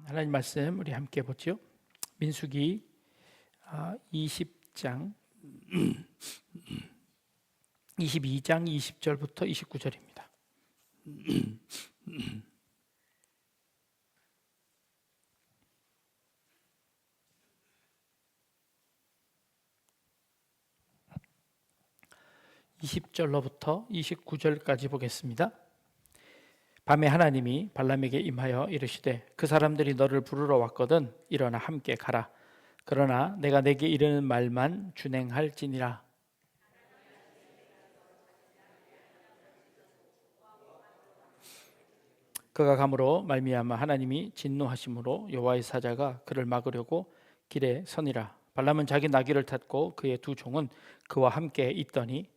하나님 말씀 우리 함께 보죠. 민수기 20장 22장 20절부터 29절입니다. (20절로부터) 29절까지 보겠습니다. 밤에 하나님이 발람에게 임하여 이르시되 그 사람들이 너를 부르러 왔거든 일어나 함께 가라. 그러나 내가 내게 이르는 말만 준행할지니라. 그가 감으로 말미암아 하나님이 진노하심으로 여호와의 사자가 그를 막으려고 길에 서니라. 발람은 자기 나귀를 탔고 그의 두 종은 그와 함께 있더니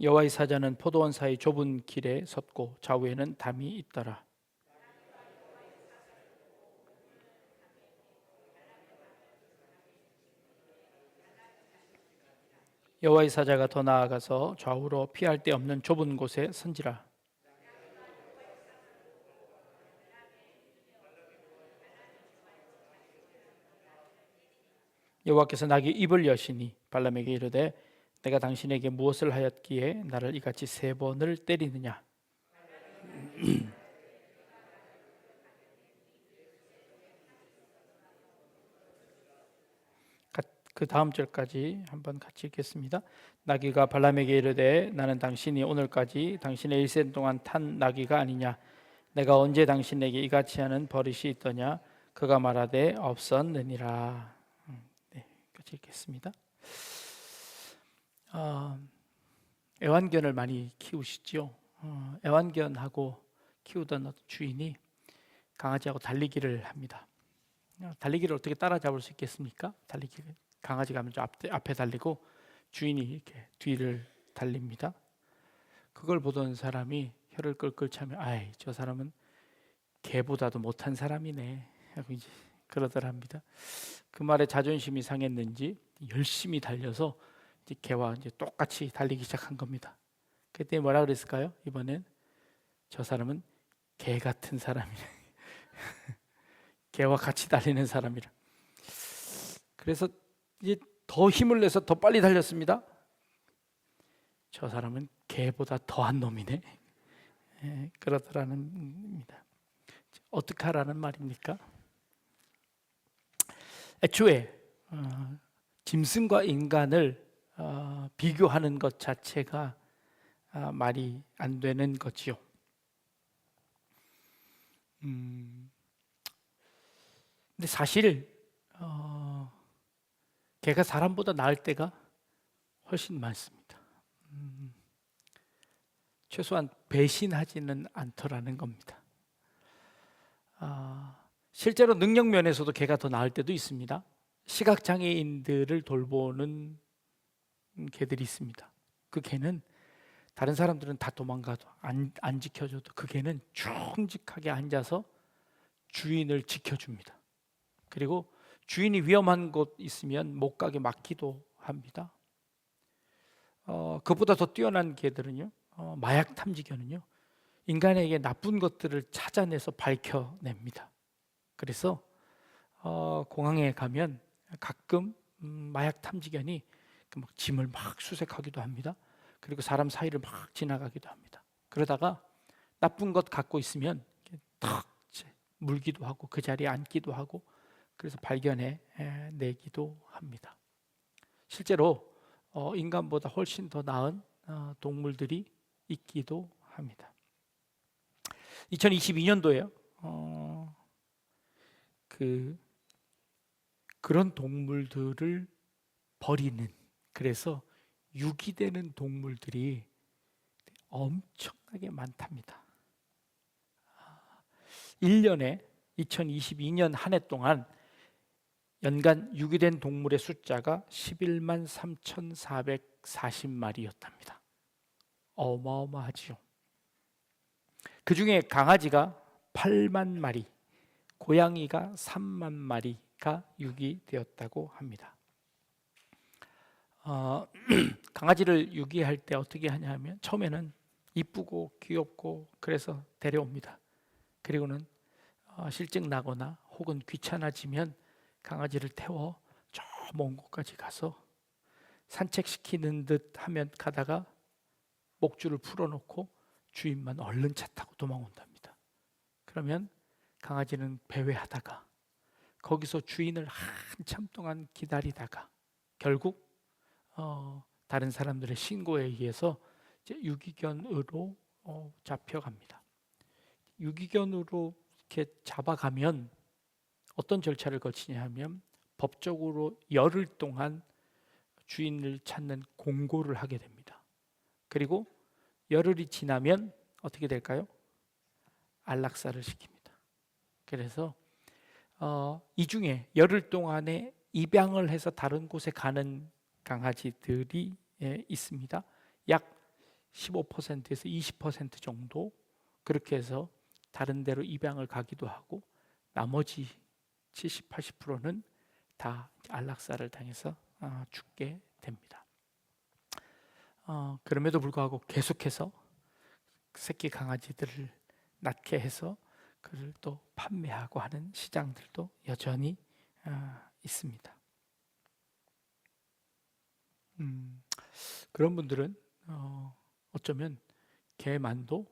여호와의 사자는 포도원 사이 좁은 길에 섰고 좌우에는 담이 있더라. 여호와의 사자가 더 나아가서 좌우로 피할 데 없는 좁은 곳에 선지라. 여호와께서 나귀 입을 여시니 발람에게 이르되 내가 당신에게 무엇을 하였기에 나를 이같이 3번을 때리느냐. 그 다음 절까지 한번 같이 읽겠습니다. 나귀가 발람에게 이르되 나는 당신이 오늘까지 당신의 일생 동안 탄 나귀가 아니냐. 내가 언제 당신에게 이같이 하는 버릇이 있더냐. 그가 말하되 없었느니라. 네, 같이 읽겠습니다. 애완견을 많이 키우시죠. 애완견하고 키우던 주인이 강아지하고 달리기를 합니다. 달리기를 어떻게 따라잡을 수 있겠습니까? 달리기를 강아지가 먼저 앞에 달리고 주인이 이렇게 뒤를 달립니다. 그걸 보던 사람이 혀를 끌끌 차며 아이 저 사람은 개보다도 못한 사람이네 하고 이제 그러더랍니다. 그 말에 자존심이 상했는지 열심히 달려서 이제 개와 이제 똑같이 달리기 시작한 겁니다. 그때 뭐라 그랬을까요? 이번엔 저 사람은 개 같은 사람이네. 개와 같이 달리는 사람이라. 그래서 이제 더 힘을 내서 더 빨리 달렸습니다. 저 사람은 개보다 더한 놈이네. 그러더라는 겁니다. 어떻게 하라는 말입니까? 애초에 짐승과 인간을 비교하는 것 자체가 말이 안 되는 거지요. 근데 사실 개가 사람보다 나을 때가 훨씬 많습니다. 최소한 배신하지는 않더라는 겁니다. 실제로 능력 면에서도 개가 더 나을 때도 있습니다. 시각장애인들을 돌보는 개들이 있습니다. 그 개는 다른 사람들은 다 도망가도 안 지켜줘도 그 개는 충직하게 앉아서 주인을 지켜줍니다. 그리고 주인이 위험한 곳 있으면 못 가게 막기도 합니다. 그보다 더 뛰어난 개들은요, 마약 탐지견은요, 인간에게 나쁜 것들을 찾아내서 밝혀냅니다. 그래서 공항에 가면 가끔 마약 탐지견이 막 짐을 막 수색하기도 합니다. 그리고 사람 사이를 막 지나가기도 합니다. 그러다가 나쁜 것 갖고 있으면 탁 물기도 하고 그 자리에 앉기도 하고 그래서 발견해 내기도 합니다. 실제로 인간보다 훨씬 더 나은 동물들이 있기도 합니다. 2022년도에요. 그런 동물들을 버리는, 그래서 유기되는 동물들이 엄청나게 많답니다. 1년에 2022년 한 해 동안 연간 유기된 동물의 숫자가 11만 3,440마리였답니다. 어마어마하지요. 그 중에 강아지가 8만 마리, 고양이가 3만 마리가 유기되었다고 합니다. 어, 강아지를 유기할 때 어떻게 하냐면 처음에는 이쁘고 귀엽고 그래서 데려옵니다. 그리고는 실증 나거나 혹은 귀찮아지면 강아지를 태워 저 먼 곳까지 가서 산책시키는 듯 하면 가다가 목줄을 풀어놓고 주인만 얼른 차 타고 도망온답니다. 그러면 강아지는 배회하다가 거기서 주인을 한참 동안 기다리다가 결국 다른 사람들의 신고에 의해서 이제 유기견으로 잡혀갑니다. 유기견으로 이렇게 잡아가면 어떤 절차를 거치냐 하면 법적으로 열흘 동안 주인을 찾는 공고를 하게 됩니다. 그리고 열흘이 지나면 어떻게 될까요? 안락사를 시킵니다. 그래서 이 중에 열흘 동안에 입양을 해서 다른 곳에 가는 강아지들이 있습니다. 약 15%에서 20% 정도 그렇게 해서 다른 데로 입양을 가기도 하고 나머지 70, 80%는 다 안락사를 당해서 죽게 됩니다. 그럼에도 불구하고 계속해서 새끼 강아지들을 낳게 해서 그를 또 판매하고 하는 시장들도 여전히 있습니다. 그런 분들은 어쩌면 개만도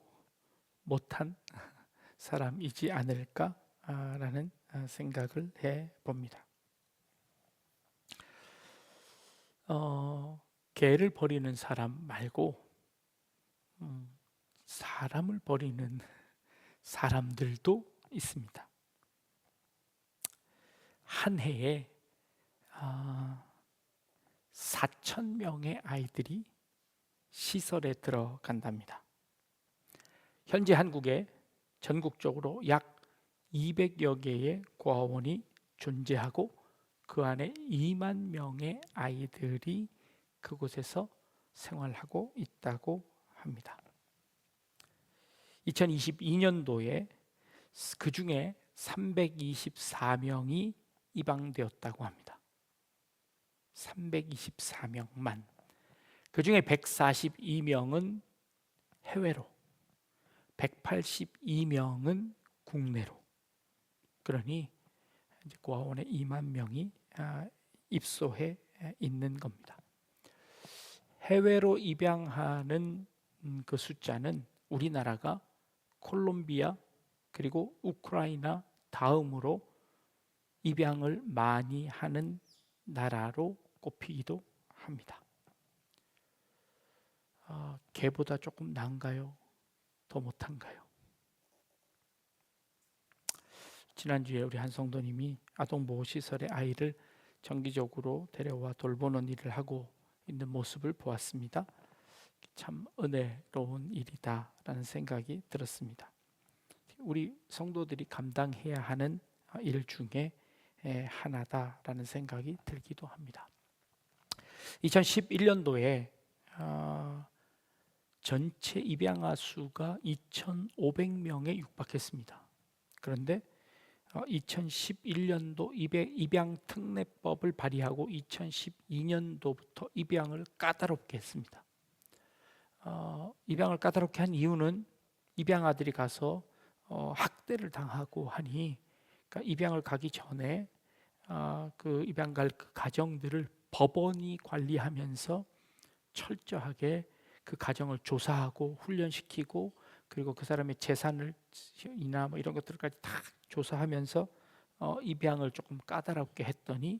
못한 사람이지 않을까라는 생각을 해봅니다. 개를 버리는 사람 말고 사람을 버리는 사람들도 있습니다. 한 해에 4,000명의 아이들이 시설에 들어간답니다. 현재 한국에 전국적으로 약 200여 개의 고아원이 존재하고 그 안에 2만 명의 아이들이 그곳에서 생활하고 있다고 합니다. 2022년도에 그 중에 324명이 입양되었다고 합니다. 324명만. 그 중에 142명은 해외로, 182명은 국내로. 그러니 이제 고아원에 2만 명이 입소해 있는 겁니다. 해외로 입양하는 그 숫자는 우리나라가 콜롬비아 그리고 우크라이나 다음으로 입양을 많이 하는 나라로 꼽히기도 합니다. 개보다 조금 나은가요? 더 못한가요? 지난주에 우리 한 성도님이 아동보호시설에 아이를 정기적으로 데려와 돌보는 일을 하고 있는 모습을 보았습니다. 참 은혜로운 일이다라는 생각이 들었습니다. 우리 성도들이 감당해야 하는 일 중에 하나다라는 생각이 들기도 합니다. 2011년도에 전체 입양아 수가 2,500명에 육박했습니다. 그런데 2011년도 입양 특례법을 발의하고 2012년도부터 입양을 까다롭게 했습니다. 입양을 까다롭게 한 이유는 입양아들이 가서 학대를 당하고 하니, 그러니까 입양을 가기 전에 그 입양 갈 그 가정들을 법원이 관리하면서 철저하게 그 가정을 조사하고 훈련시키고 그리고 그 사람의 재산을 이나 뭐 이런 것들까지 다 조사하면서 입양을 조금 까다롭게 했더니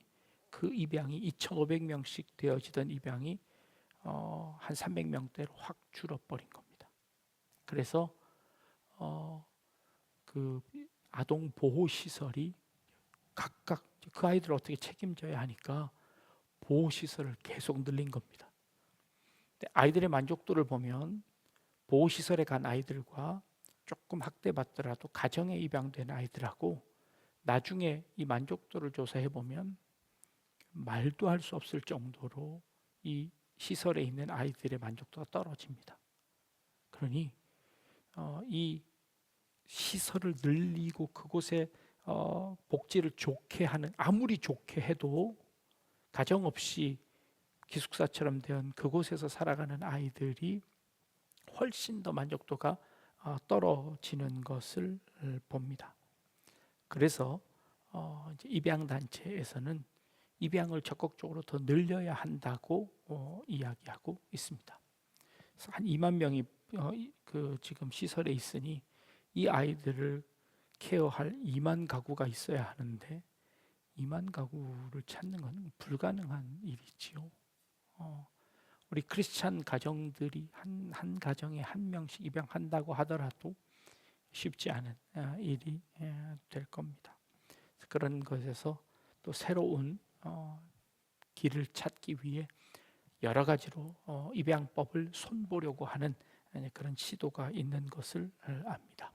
그 입양이 2,500명씩 되어지던 입양이 한 300명대로 확 줄어버린 겁니다. 그래서 그 아동 보호 시설이 각각 그 아이들을 어떻게 책임져야 하니까 보호 시설을 계속 늘린 겁니다. 근데 아이들의 만족도를 보면 보호 시설에 간 아이들과 조금 학대받더라도 가정에 입양된 아이들하고 나중에 이 만족도를 조사해 보면 말도 할 수 없을 정도로 이 시설에 있는 아이들의 만족도가 떨어집니다. 그러니 이 시설을 늘리고 그곳에 복지를 좋게 하는, 아무리 좋게 해도 가정 없이 기숙사처럼 된 그곳에서 살아가는 아이들이 훨씬 더 만족도가 떨어지는 것을 봅니다. 그래서 이제 입양 단체에서는 입양을 적극적으로 더 늘려야 한다고 이야기하고 있습니다. 그래서 한 2만 명이 지금 시설에 있으니 이 아이들을 케어할 2만 가구가 있어야 하는데 2만 가구를 찾는 건 불가능한 일이지요. 우리 크리스찬 가정들이 한 가정에 한 명씩 입양한다고 하더라도 쉽지 않은 일이 될 겁니다. 그런 것에서 또 새로운 길을 찾기 위해 여러 가지로 입양법을 손보려고 하는 그런 시도가 있는 것을 압니다.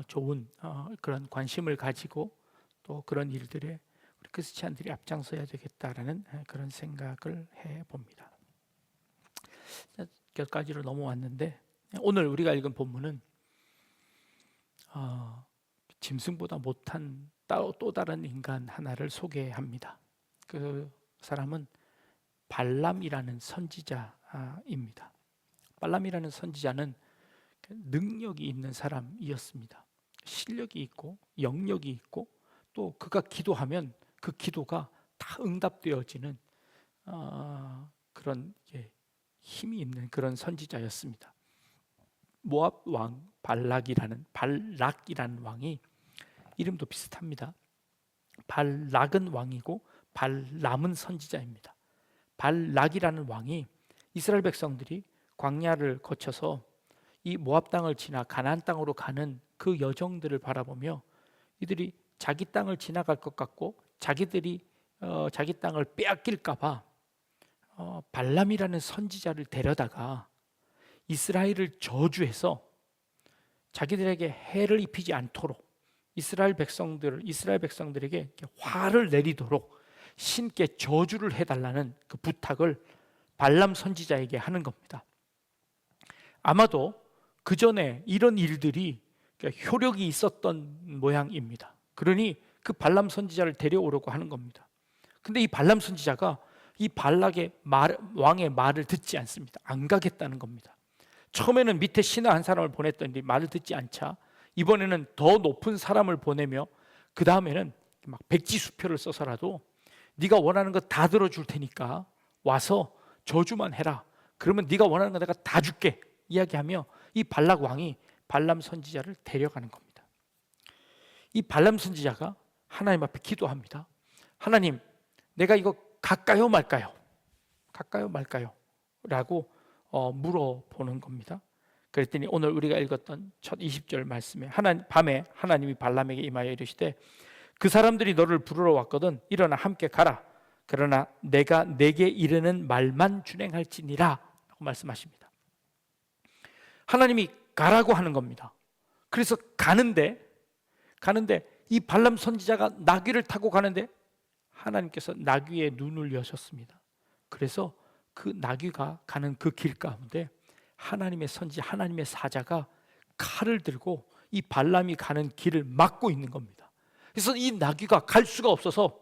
좋은 그런 관심을 가지고 또 그런 일들에 우리 크리스찬들이 앞장서야 되겠다라는 그런 생각을 해봅니다. 몇 가지로 넘어왔는데 오늘 우리가 읽은 본문은 짐승보다 못한 또 다른 인간 하나를 소개합니다. 그 사람은 발람이라는 선지자입니다. 발람이라는 선지자는 능력이 있는 사람이었습니다. 실력이 있고 영역이 있고 또 그가 기도하면 그 기도가 다 응답되어지는 그런 힘이 있는 그런 선지자였습니다. 모압 왕 발락이라는 왕이 이름도 비슷합니다. 발락은 왕이고 발람은 선지자입니다. 발락이라는 왕이 이스라엘 백성들이 광야를 거쳐서 이 모압 땅을 지나 가나안 땅으로 가는 그 여정들을 바라보며 이들이 자기 땅을 지나갈 것 같고 자기들이 자기 땅을 빼앗길까 봐 발람이라는 선지자를 데려다가 이스라엘을 저주해서 자기들에게 해를 입히지 않도록 이스라엘 백성들에게 화를 내리도록 신께 저주를 해달라는 그 부탁을 발람 선지자에게 하는 겁니다. 아마도 그 전에 이런 일들이 효력이 있었던 모양입니다. 그러니 그 발람 선지자를 데려오려고 하는 겁니다. 근데 이 발람 선지자가 이 발락의 왕의 말을 듣지 않습니다. 안 가겠다는 겁니다. 처음에는 밑에 신하 한 사람을 보냈더니 말을 듣지 않자 이번에는 더 높은 사람을 보내며 그 다음에는 막 백지수표를 써서라도 네가 원하는 거 다 들어줄 테니까 와서 저주만 해라. 그러면 네가 원하는 거 내가 다 줄게. 이야기하며 이 발락 왕이 발람 선지자를 데려가는 겁니다. 이 발람 선지자가 하나님 앞에 기도합니다. 하나님, 내가 이거 갈까요 말까요? 갈까요 말까요? 라고 물어보는 겁니다. 그랬더니 오늘 우리가 읽었던 첫 20절 말씀에 밤에 하나님이 발람에게 임하여 이르시되 그 사람들이 너를 부르러 왔거든 일어나 함께 가라. 그러나 내가 내게 이르는 말만 준행할지니라 라고 말씀하십니다. 하나님이 가라고 하는 겁니다. 그래서 가는데 이 발람 선지자가 나귀를 타고 가는데 하나님께서 나귀의 눈을 여셨습니다. 그래서 그 나귀가 가는 그 길 가운데 하나님의 하나님의 사자가 칼을 들고 이 발람이 가는 길을 막고 있는 겁니다. 그래서 이 나귀가 갈 수가 없어서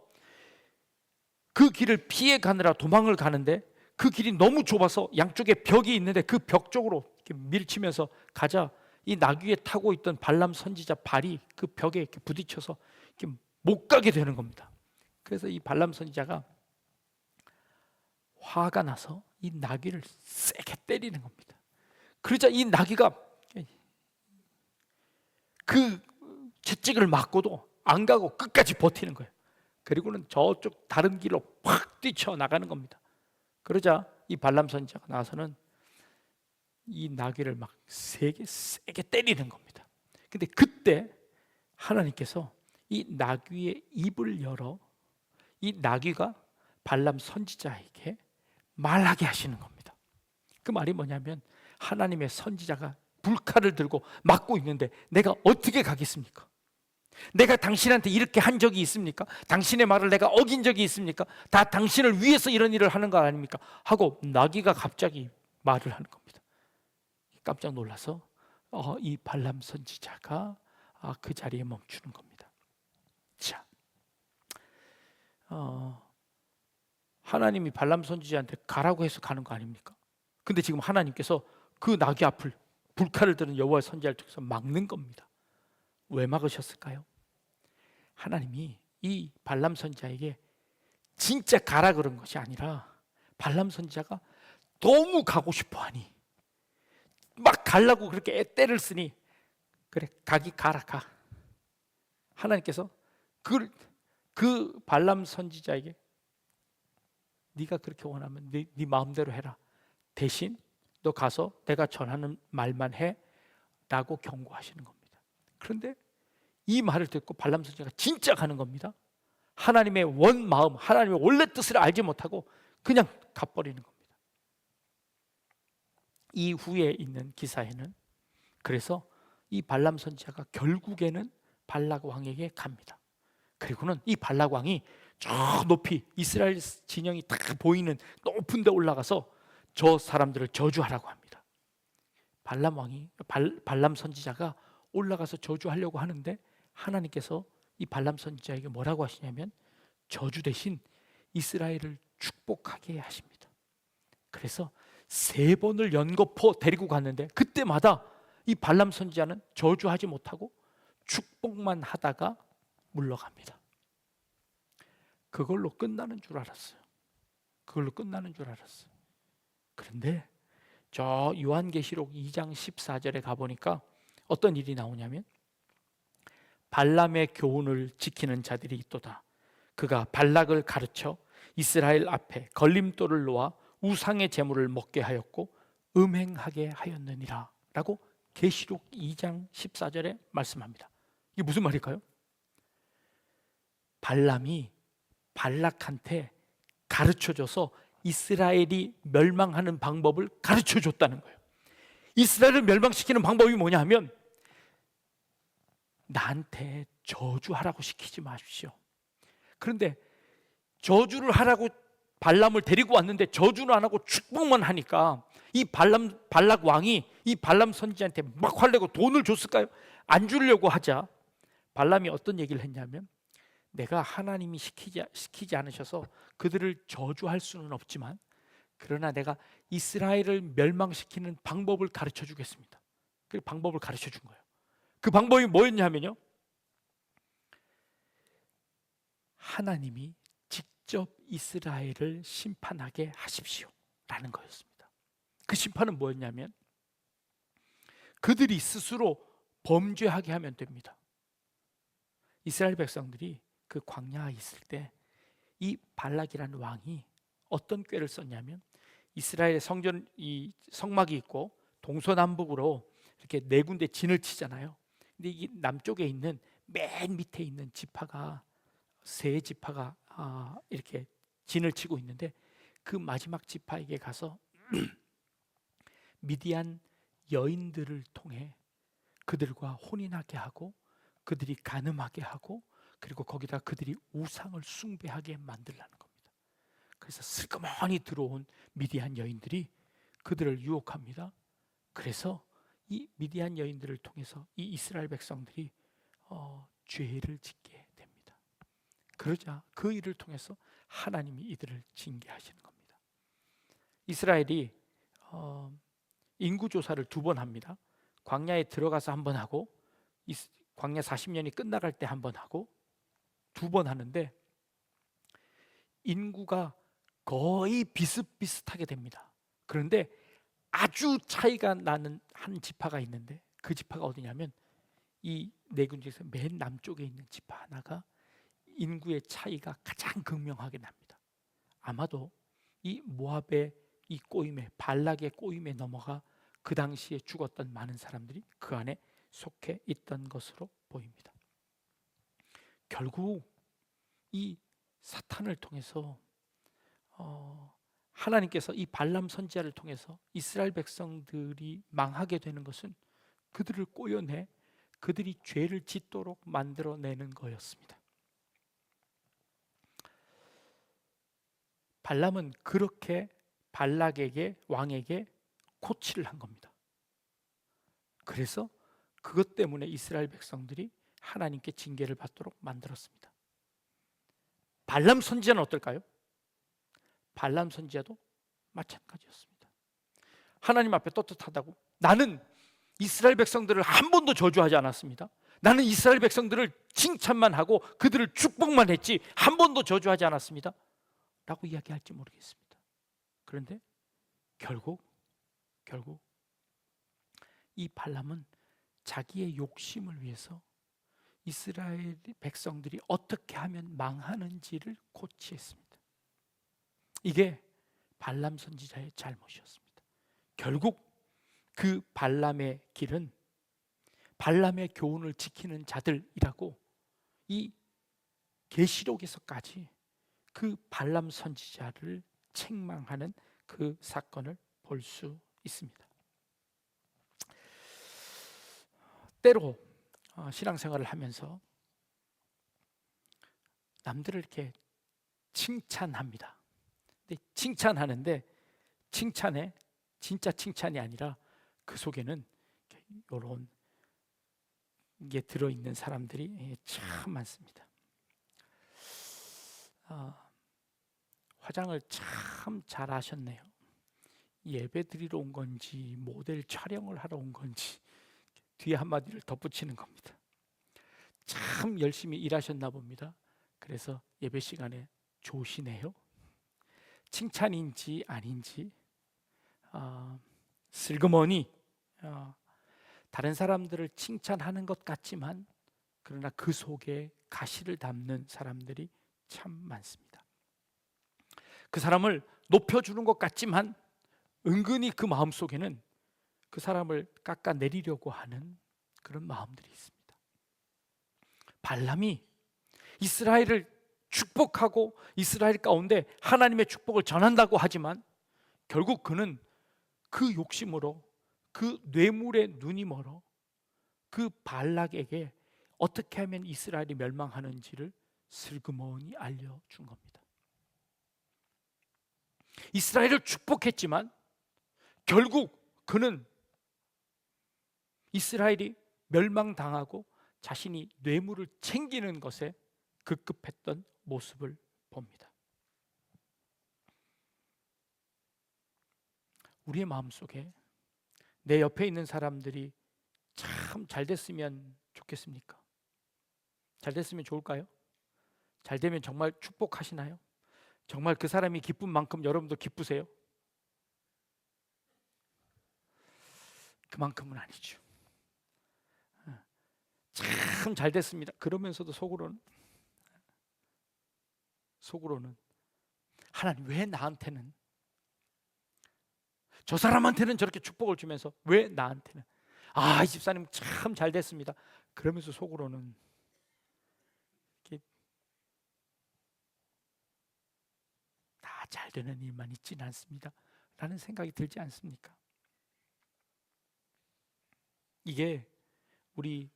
그 길을 피해 가느라 도망을 가는데 그 길이 너무 좁아서 양쪽에 벽이 있는데 그 벽 쪽으로 이렇게 밀치면서 가자 이 나귀에 타고 있던 발람 선지자 발이 그 벽에 이렇게 부딪혀서 이렇게 못 가게 되는 겁니다. 그래서 이 발람 선지자가 화가 나서 이 나귀를 세게 때리는 겁니다. 그러자 이 나귀가 그 채찍을 맞고도 안 가고 끝까지 버티는 거예요. 그리고는 저쪽 다른 길로 확 뛰쳐나가는 겁니다. 그러자 이 발람 선지자가 나와서는 이 나귀를 막 세게 때리는 겁니다. 근데 그때 하나님께서 이 나귀의 입을 열어 이 나귀가 발람 선지자에게 말하게 하시는 겁니다. 그 말이 뭐냐면 하나님의 선지자가 불칼을 들고 막고 있는데 내가 어떻게 가겠습니까? 내가 당신한테 이렇게 한 적이 있습니까? 당신의 말을 내가 어긴 적이 있습니까? 다 당신을 위해서 이런 일을 하는 거 아닙니까? 하고 나귀가 갑자기 말을 하는 겁니다. 깜짝 놀라서 이 발람 선지자가 그 자리에 멈추는 겁니다. 자, 하나님이 발람 선지자한테 가라고 해서 가는 거 아닙니까? 근데 지금 하나님께서 그 나귀 앞을 불칼을 들은 여호와의 선지자를 통해서 막는 겁니다. 왜 막으셨을까요? 하나님이 이 발람 선지자에게 진짜 가라 그런 것이 아니라 발람 선지자가 너무 가고 싶어 하니 막 가려고 그렇게 떼를 쓰니 그래 가라 가. 하나님께서 그 발람 선지자에게 네가 그렇게 원하면 네 마음대로 해라. 대신 너 가서 내가 전하는 말만 해 라고 경고하시는 겁니다. 그런데 이 말을 듣고 발람 선지자가 진짜 가는 겁니다. 하나님의 원 마음, 하나님의 원래 뜻을 알지 못하고 그냥 가버리는 겁니다. 이 후에 있는 기사에는 그래서 이 발람 선지자가 결국에는 발락 왕에게 갑니다. 그리고는 이 발락 왕이 저 높이 이스라엘 진영이 딱 보이는 높은 데 올라가서 저 사람들을 저주하라고 합니다. 발람 선지자가 올라가서 저주하려고 하는데 하나님께서 이 발람 선지자에게 뭐라고 하시냐면 저주 대신 이스라엘을 축복하게 하십니다. 그래서 3번을 연거푸 데리고 갔는데 그때마다 이 발람 선지자는 저주하지 못하고 축복만 하다가 물러갑니다. 그걸로 끝나는 줄 알았어요. 그런데 저 요한계시록 2장 14절에 가보니까 어떤 일이 나오냐면 발람의 교훈을 지키는 자들이 있도다. 그가 발락을 가르쳐 이스라엘 앞에 걸림돌을 놓아 우상의 제물을 먹게 하였고 음행하게 하였느니라 라고 계시록 2장 14절에 말씀합니다. 이게 무슨 말일까요? 발람이 발락한테 가르쳐줘서 이스라엘이 멸망하는 방법을 가르쳐줬다는 거예요. 이스라엘을 멸망시키는 방법이 뭐냐 하면 나한테 저주하라고 시키지 마십시오. 그런데 저주를 하라고 발람을 데리고 왔는데 저주는 안 하고 축복만 하니까 이 발락 왕이 이 발람 선지자한테 막 화내고 돈을 줬을까요? 안 주려고 하자 발람이 어떤 얘기를 했냐면 내가 하나님이 시키지 않으셔서 그들을 저주할 수는 없지만 그러나 내가 이스라엘을 멸망시키는 방법을 가르쳐 주겠습니다. 그 방법을 가르쳐 준 거예요. 그 방법이 뭐였냐면요, 하나님이 직접 이스라엘을 심판하게 하십시오 라는 거였습니다. 그 심판은 뭐였냐면 그들이 스스로 범죄하게 하면 됩니다. 이스라엘 백성들이 그 광야에 있을 때 이 발락이라는 왕이 어떤 꾀를 썼냐면 이스라엘의 성전 이 성막이 있고 동서남북으로 이렇게 4군데 진을 치잖아요. 근데 이 남쪽에 있는 맨 밑에 있는 지파가 세 지파가 이렇게 진을 치고 있는데 그 마지막 지파에게 가서 미디안 여인들을 통해 그들과 혼인하게 하고 그들이 간음하게 하고 그리고 거기다 그들이 우상을 숭배하게 만들라는 겁니다. 그래서 슬그머니 들어온 미디안 여인들이 그들을 유혹합니다. 그래서 이 미디안 여인들을 통해서 이 이스라엘 백성들이 죄를 짓게 됩니다. 그러자 그 일을 통해서 하나님이 이들을 징계하시는 겁니다. 이스라엘이 인구조사를 2번 합니다. 광야에 들어가서 1번 하고 광야 40년이 끝나갈 때 1번 하고 2번 하는데 인구가 거의 비슷비슷하게 됩니다. 그런데 아주 차이가 나는 한 지파가 있는데 그 지파가 어디냐면 이 4군 중에서 맨 남쪽에 있는 지파 하나가 인구의 차이가 가장 극명하게 납니다. 아마도 이 모압의 이 꼬임에 발락의 꼬임에 넘어가 그 당시에 죽었던 많은 사람들이 그 안에 속해 있던 것으로 보입니다. 결국 이 사탄을 통해서 하나님께서 이 발람 선지자를 통해서 이스라엘 백성들이 망하게 되는 것은 그들을 꼬여내 그들이 죄를 짓도록 만들어내는 거였습니다. 발람은 그렇게 발락에게 왕에게 코치를 한 겁니다. 그래서 그것 때문에 이스라엘 백성들이 하나님께 징계를 받도록 만들었습니다. 발람 선지자는 어떨까요? 발람 선지자도 마찬가지였습니다. 하나님 앞에 떳떳하다고, 나는 이스라엘 백성들을 한 번도 저주하지 않았습니다. 나는 이스라엘 백성들을 칭찬만 하고 그들을 축복만 했지 한 번도 저주하지 않았습니다 라고 이야기할지 모르겠습니다. 그런데 결국 이 발람은 자기의 욕심을 위해서 이스라엘 백성들이 어떻게 하면 망하는지를 고치했습니다. 이게 발람 선지자의 잘못이었습니다. 결국 그 발람의 길은 발람의 교훈을 지키는 자들이라고 이 계시록에서까지 그 발람 선지자를 책망하는 그 사건을 볼 수 있습니다. 때로 신앙생활을 하면서 남들을 이렇게 칭찬합니다. 근데 칭찬하는데 칭찬에 진짜 칭찬이 아니라 그 속에는 이런 게 들어있는 사람들이 참 많습니다. 화장을 참 잘하셨네요. 예배 드리러 온 건지 모델 촬영을 하러 온 건지 뒤에 한마디를 덧붙이는 겁니다. 참 열심히 일하셨나 봅니다. 그래서 예배 시간에 좋으시네요. 칭찬인지 아닌지 슬그머니 다른 사람들을 칭찬하는 것 같지만 그러나 그 속에 가시를 담는 사람들이 참 많습니다. 그 사람을 높여주는 것 같지만 은근히 그 마음속에는 그 사람을 깎아내리려고 하는 그런 마음들이 있습니다. 발람이 이스라엘을 축복하고 이스라엘 가운데 하나님의 축복을 전한다고 하지만 결국 그는 그 욕심으로 그 뇌물의 눈이 멀어 그 발락에게 어떻게 하면 이스라엘이 멸망하는지를 슬그머니 알려준 겁니다. 이스라엘을 축복했지만 결국 그는 이스라엘이 멸망당하고 자신이 뇌물을 챙기는 것에 급급했던 모습을 봅니다. 우리의 마음속에 내 옆에 있는 사람들이 참 잘됐으면 좋겠습니까? 잘됐으면 좋을까요? 잘되면 정말 축복하시나요? 정말 그 사람이 기쁜 만큼 여러분도 기쁘세요? 그만큼은 아니죠. 참 잘됐습니다. 그러면서도 속으로는 하나님 왜 나한테는, 저 사람한테는 저렇게 축복을 주면서 왜 나한테는, 이 집사님 참 잘됐습니다. 그러면서 속으로는 다 잘되는 일만 있지는 않습니다 라는 생각이 들지 않습니까? 이게 우리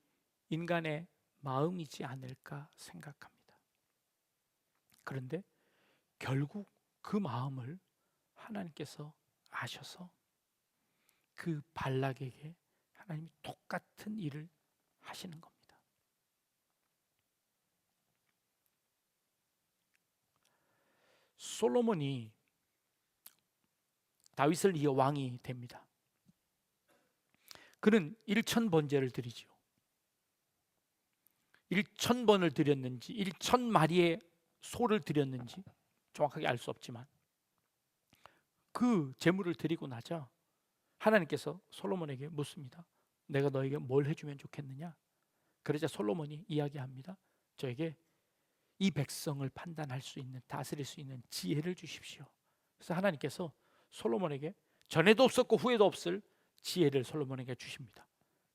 인간의 마음이지 않을까 생각합니다. 그런데 결국 그 마음을 하나님께서 아셔서 그 발락에게 하나님이 똑같은 일을 하시는 겁니다. 솔로몬이 다윗을 이어 왕이 됩니다. 그는 1000번제를 드리죠. 1000번을 드렸는지 1000마리의 소를 드렸는지 정확하게 알 수 없지만 그 제물을 드리고 나자 하나님께서 솔로몬에게 묻습니다. 내가 너에게 뭘 해주면 좋겠느냐? 그러자 솔로몬이 이야기합니다. 저에게 이 백성을 판단할 수 있는, 다스릴 수 있는 지혜를 주십시오. 그래서 하나님께서 솔로몬에게 전에도 없었고 후에도 없을 지혜를 솔로몬에게 주십니다.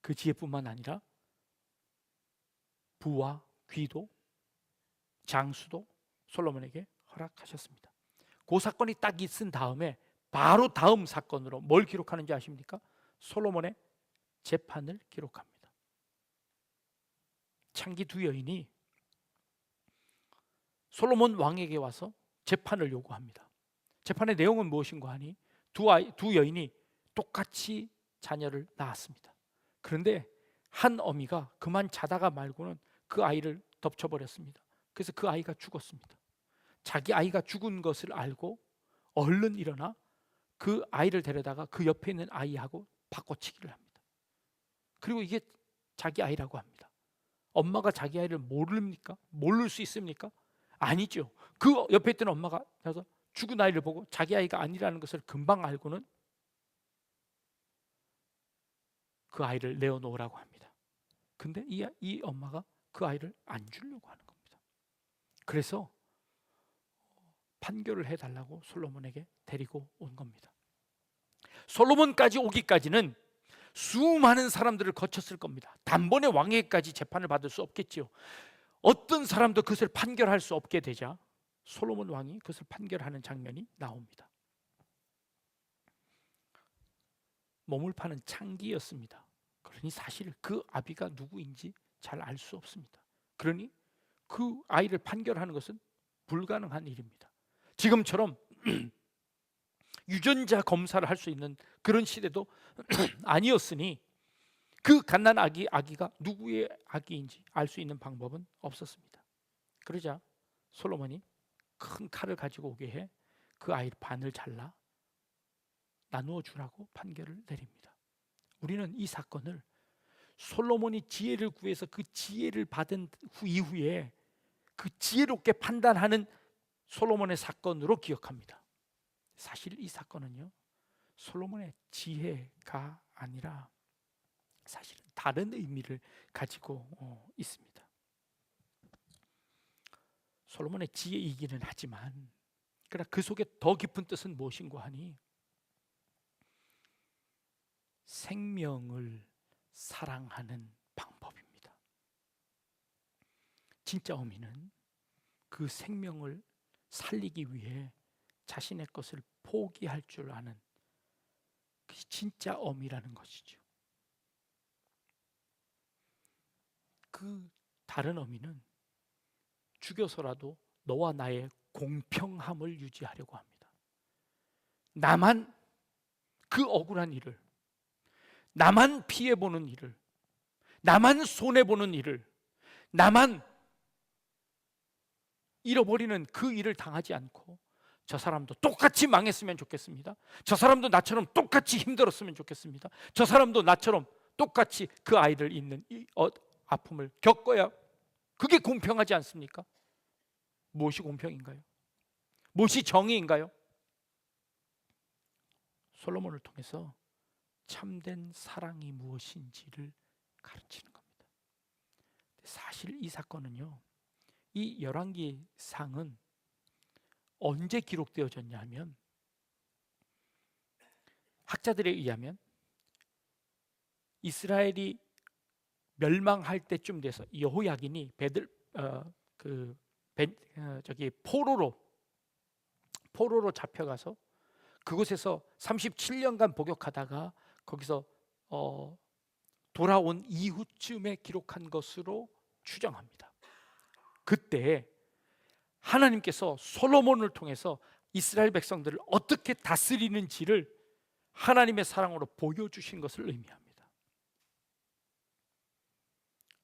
그 지혜뿐만 아니라 부와 귀도 장수도 솔로몬에게 허락하셨습니다. 그 사건이 딱 있은 다음에 바로 다음 사건으로 뭘 기록하는지 아십니까? 솔로몬의 재판을 기록합니다. 창기 두 여인이 솔로몬 왕에게 와서 재판을 요구합니다. 재판의 내용은 무엇인가 하니 두 여인이 똑같이 자녀를 낳았습니다. 그런데 한 어미가 그만 자다가 말고는 그 아이를 덮쳐버렸습니다. 그래서 그 아이가 죽었습니다. 자기 아이가 죽은 것을 알고 얼른 일어나 그 아이를 데려다가 그 옆에 있는 아이하고 바꿔치기를 합니다. 그리고 이게 자기 아이라고 합니다. 엄마가 자기 아이를 모릅니까? 모를 수 있습니까? 아니죠. 그 옆에 있던 엄마가 가서 죽은 아이를 보고 자기 아이가 아니라는 것을 금방 알고는 그 아이를 내어놓으라고 합니다. 근데 이 엄마가 그 아이를 안 주려고 하는 겁니다. 그래서 판결을 해달라고 솔로몬에게 데리고 온 겁니다. 솔로몬까지 오기까지는 수많은 사람들을 거쳤을 겁니다. 단번에 왕에게까지 재판을 받을 수 없겠지요. 어떤 사람도 그것을 판결할 수 없게 되자 솔로몬 왕이 그것을 판결하는 장면이 나옵니다. 몸을 파는 창기였습니다. 그러니 사실 그 아비가 누구인지 잘 알 수 없습니다. 그러니 그 아이를 판결하는 것은 불가능한 일입니다. 지금처럼 유전자 검사를 할 수 있는 그런 시대도 아니었으니 그 갓난 아기가 누구의 아기인지 알 수 있는 방법은 없었습니다. 그러자 솔로몬이 큰 칼을 가지고 오게 해 그 아이를 반을 잘라 나누어 주라고 판결을 내립니다. 우리는 이 사건을 솔로몬이 지혜를 구해서 그 지혜를 받은 이후에 그 지혜롭게 판단하는 솔로몬의 사건으로 기억합니다. 사실 이 사건은요, 솔로몬의 지혜가 아니라 사실은 다른 의미를 가지고 있습니다. 솔로몬의 지혜이기는 하지만 그러나 그 속에 더 깊은 뜻은 무엇인가 하니 생명을 사랑하는 방법입니다. 진짜 어미는 그 생명을 살리기 위해 자신의 것을 포기할 줄 아는 그것이 진짜 어미라는 것이죠. 그 다른 어미는 죽여서라도 너와 나의 공평함을 유지하려고 합니다. 나만 그 억울한 일을, 나만 피해보는 일을, 나만 손해보는 일을, 나만 잃어버리는 그 일을 당하지 않고 저 사람도 똑같이 망했으면 좋겠습니다. 저 사람도 나처럼 똑같이 힘들었으면 좋겠습니다. 저 사람도 나처럼 똑같이 그 아이를 잃는 이 아픔을 겪어야 그게 공평하지 않습니까? 무엇이 공평인가요? 무엇이 정의인가요? 솔로몬을 통해서 참된 사랑이 무엇인지를 가르치는 겁니다. 사실 이 사건은요, 이 열왕기상은 언제 기록되어졌냐 하면 학자들에 의하면 이스라엘이 멸망할 때쯤 돼서 여호야긴이 포로로 잡혀가서 그곳에서 37년간 복역하다가 거기서 돌아온 이후쯤에 기록한 것으로 추정합니다. 그때 하나님께서 솔로몬을 통해서 이스라엘 백성들을 어떻게 다스리는지를 하나님의 사랑으로 보여주신 것을 의미합니다.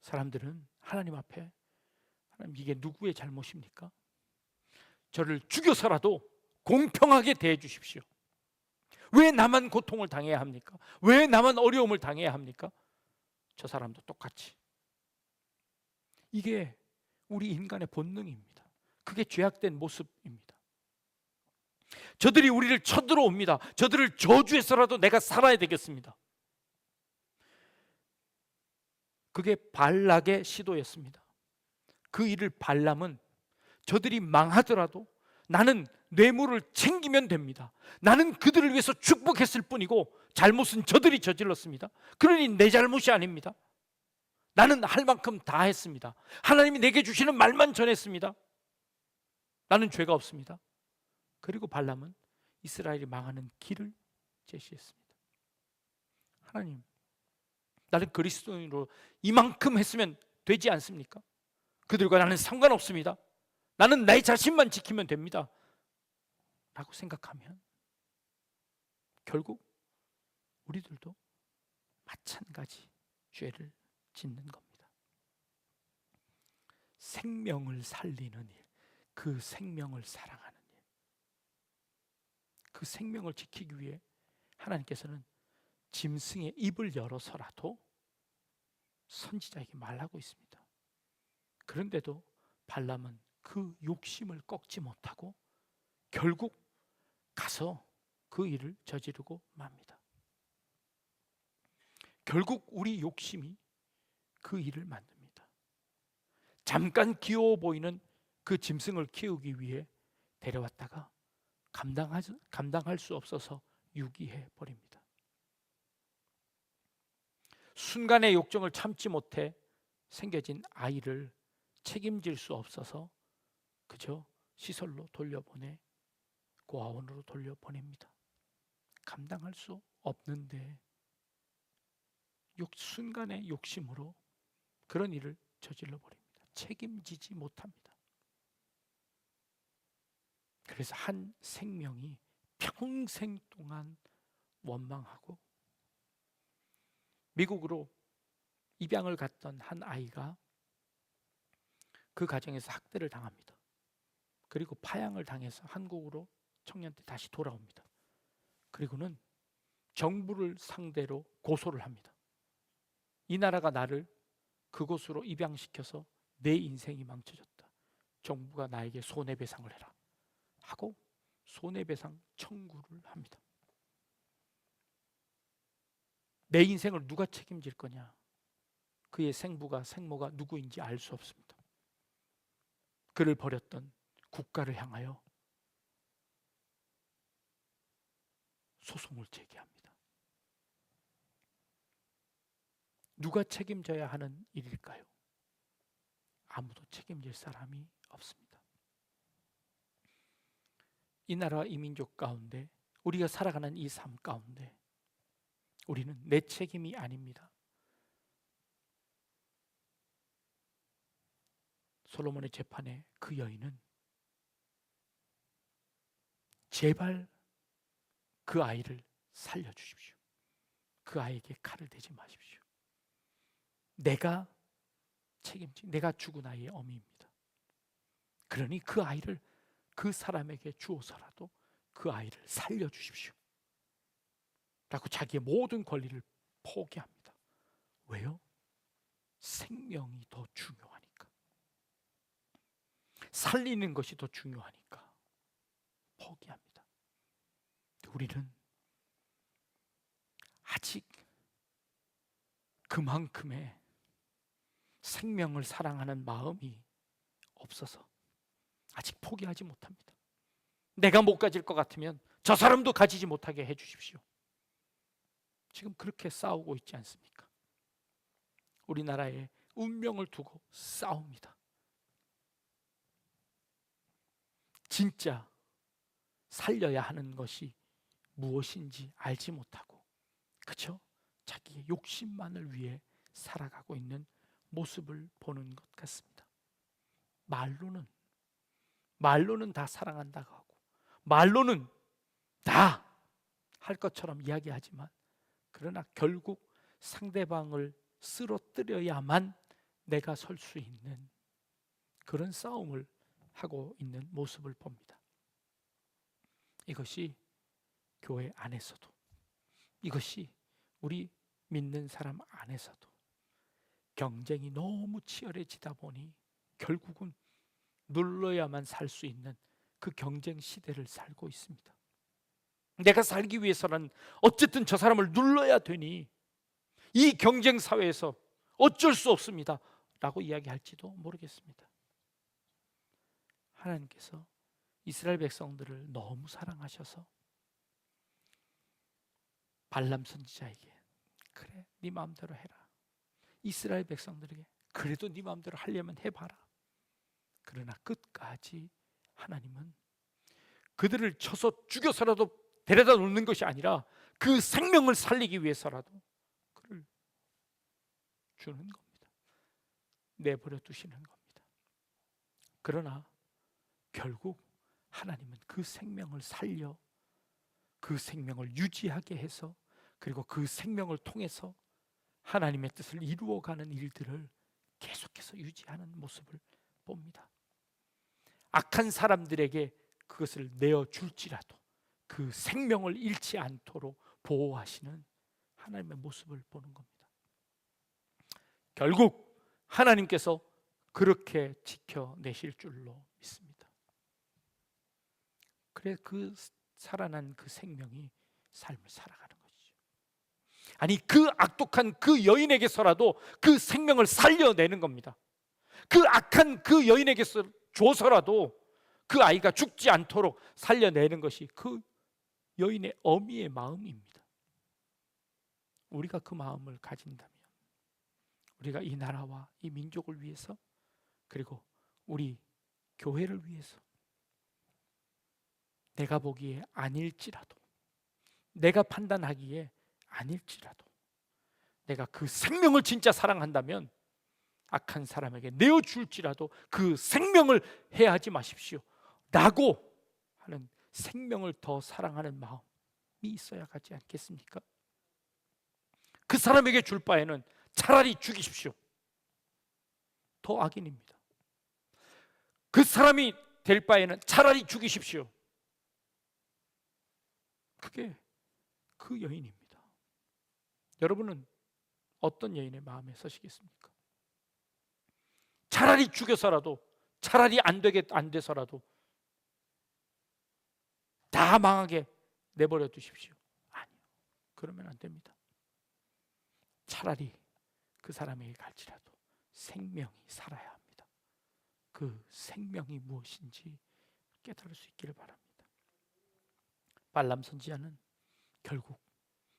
사람들은 하나님 앞에 하나님 이게 누구의 잘못입니까? 저를 죽여서라도 공평하게 대해 주십시오. 왜 나만 고통을 당해야 합니까? 왜 나만 어려움을 당해야 합니까? 저 사람도 똑같이. 이게 우리 인간의 본능입니다. 그게 죄악된 모습입니다. 저들이 우리를 쳐들어옵니다. 저들을 저주해서라도 내가 살아야 되겠습니다. 그게 발락의 시도였습니다. 그 일을 발람은 저들이 망하더라도 나는 뇌물을 챙기면 됩니다. 나는 그들을 위해서 축복했을 뿐이고 잘못은 저들이 저질렀습니다. 그러니 내 잘못이 아닙니다. 나는 할 만큼 다 했습니다. 하나님이 내게 주시는 말만 전했습니다. 나는 죄가 없습니다. 그리고 발람은 이스라엘이 망하는 길을 제시했습니다. 하나님, 나는 그리스도인으로 이만큼 했으면 되지 않습니까? 그들과 나는 상관없습니다. 나는 나의 자신만 지키면 됩니다. 라고 생각하면 결국 우리들도 마찬가지 죄를 짓는 겁니다. 생명을 살리는 일, 그 생명을 사랑하는 일. 그 생명을 지키기 위해 하나님께서는 짐승의 입을 열어서라도 선지자에게 말하고 있습니다. 그런데도 발람은 그 욕심을 꺾지 못하고 결국 가서 그 일을 저지르고 맙니다. 결국 우리 욕심이 그 일을 만듭니다. 잠깐 귀여워 보이는 그 짐승을 키우기 위해 데려왔다가 감당할 수 없어서 유기해 버립니다. 순간의 욕정을 참지 못해 생겨진 아이를 책임질 수 없어서 그저 시설로 돌려보내 고아원으로 돌려보냅니다. 감당할 수 없는데 순간의 욕심으로 그런 일을 저질러 버립니다. 책임지지 못합니다. 그래서 한 생명이 평생 동안 원망하고 미국으로 입양을 갔던 한 아이가 그 가정에서 학대를 당합니다. 그리고 파양을 당해서 한국으로 청년 때 다시 돌아옵니다. 그리고는 정부를 상대로 고소를 합니다. 이 나라가 나를 그곳으로 입양시켜서 내 인생이 망쳐졌다. 정부가 나에게 손해배상을 해라 하고 손해배상 청구를 합니다. 내 인생을 누가 책임질 거냐? 그의 생부가 생모가 누구인지 알 수 없습니다. 그를 버렸던 국가를 향하여 소송을 제기합니다. 누가 책임져야 하는 일일까요? 아무도 책임질 사람이 없습니다. 이 나라와 이 민족 가운데 우리가 살아가는 이 삶 가운데 우리는 내 책임이 아닙니다. 솔로몬의 재판에 그 여인은 제발 그 아이를 살려주십시오. 그 아이에게 칼을 대지 마십시오. 내가 죽은 아이의 어미입니다. 그러니 그 아이를 그 사람에게 주어서라도 그 아이를 살려주십시오. 라고 자기의 모든 권리를 포기합니다. 왜요? 생명이 더 중요하니까. 살리는 것이 더 중요하니까 포기합니다. 우리는 아직 그만큼의 생명을 사랑하는 마음이 없어서 아직 포기하지 못합니다. 내가 못 가질 것 같으면 저 사람도 가지지 못하게 해주십시오. 지금 그렇게 싸우고 있지 않습니까? 우리나라의 운명을 두고 싸웁니다. 진짜 살려야 하는 것이 무엇인지 알지 못하고 그쵸? 자기의 욕심만을 위해 살아가고 있는 모습을 보는 것 같습니다. 말로는 다 사랑한다고 하고 말로는 다 할 것처럼 이야기하지만 그러나 결국 상대방을 쓰러뜨려야만 내가 설 수 있는 그런 싸움을 하고 있는 모습을 봅니다. 이것이 교회 안에서도 이것이 우리 믿는 사람 안에서도 경쟁이 너무 치열해지다 보니 결국은 눌러야만 살 수 있는 그 경쟁 시대를 살고 있습니다. 내가 살기 위해서는 어쨌든 저 사람을 눌러야 되니 이 경쟁 사회에서 어쩔 수 없습니다 라고 이야기할지도 모르겠습니다. 하나님께서 이스라엘 백성들을 너무 사랑하셔서 발람 선지자에게 그래 네 마음대로 해라. 이스라엘 백성들에게 그래도 네 마음대로 하려면 해봐라. 그러나 끝까지 하나님은 그들을 쳐서 죽여서라도 데려다 놓는 것이 아니라 그 생명을 살리기 위해서라도 그를 주는 겁니다. 내버려 두시는 겁니다. 그러나 결국 하나님은 그 생명을 살려 그 생명을 유지하게 해서 그리고 그 생명을 통해서 하나님의 뜻을 이루어가는 일들을 계속해서 유지하는 모습을 봅니다. 악한 사람들에게 그것을 내어줄지라도 그 생명을 잃지 않도록 보호하시는 하나님의 모습을 보는 겁니다. 결국 하나님께서 그렇게 지켜내실 줄로 믿습니다. 그래 그 살아난 그 생명이 삶을 살아가는 것이죠. 아니 그 악독한 그 여인에게서라도 그 생명을 살려내는 겁니다. 그 악한 그 여인에게서 줘서라도 그 아이가 죽지 않도록 살려내는 것이 그 여인의 어미의 마음입니다. 우리가 그 마음을 가진다면 우리가 이 나라와 이 민족을 위해서 그리고 우리 교회를 위해서 내가 보기에 아닐지라도 내가 판단하기에 아닐지라도 내가 그 생명을 진짜 사랑한다면 악한 사람에게 내어줄지라도 그 생명을 해하지 마십시오 라고 하는 생명을 더 사랑하는 마음이 있어야 하지 않겠습니까? 그 사람에게 줄 바에는 차라리 죽이십시오. 더 악인입니다. 그 사람이 될 바에는 차라리 죽이십시오. 그게 그 여인입니다. 여러분은 어떤 여인의 마음에 서시겠습니까? 차라리 죽여서라도 차라리 안 돼서라도 다 망하게 내버려 두십시오. 아니요. 그러면 안 됩니다. 차라리 그 사람에게 갈지라도 생명이 살아야 합니다. 그 생명이 무엇인지 깨달을 수 있기를 바랍니다. 발람 선지자는 결국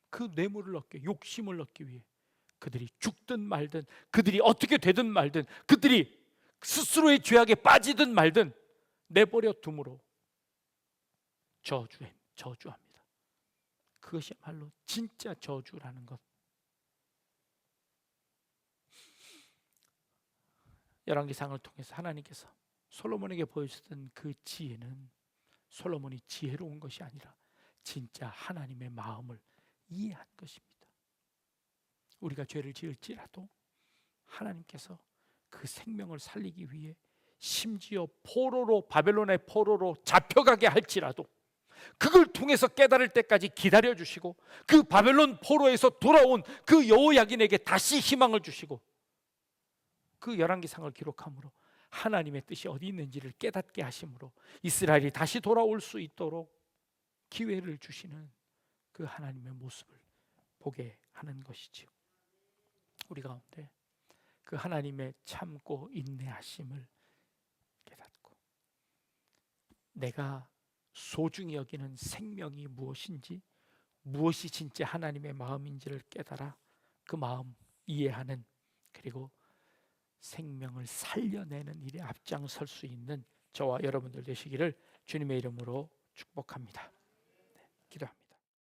그 뇌물을 얻기, 욕심을 얻기 위해 그들이 죽든 말든 그들이 어떻게 되든 말든 그들이 스스로의 죄악에 빠지든 말든 내버려 둠으로 저주합니다. 그것이야말로 진짜 저주라는 것. 열왕기상을 통해서 하나님께서 솔로몬에게 보여주셨던 그 지혜는 솔로몬이 지혜로운 것이 아니라 진짜 하나님의 마음을 이해한 것입니다. 우리가 죄를 지을지라도 하나님께서 그 생명을 살리기 위해 심지어 포로로 바벨론의 포로로 잡혀가게 할지라도 그걸 통해서 깨달을 때까지 기다려주시고 그 바벨론 포로에서 돌아온 그 여호야긴에게 다시 희망을 주시고 그 열왕기상을 기록함으로 하나님의 뜻이 어디 있는지를 깨닫게 하심으로 이스라엘이 다시 돌아올 수 있도록 기회를 주시는 그 하나님의 모습을 보게 하는 것이지요. 우리 가운데 그 하나님의 참고 인내하심을 깨닫고 내가 소중히 여기는 생명이 무엇인지 무엇이 진짜 하나님의 마음인지를 깨달아 그 마음 이해하는 그리고 생명을 살려내는 일에 앞장설 수 있는 저와 여러분들 되시기를 주님의 이름으로 축복합니다. 네, 기도합니다.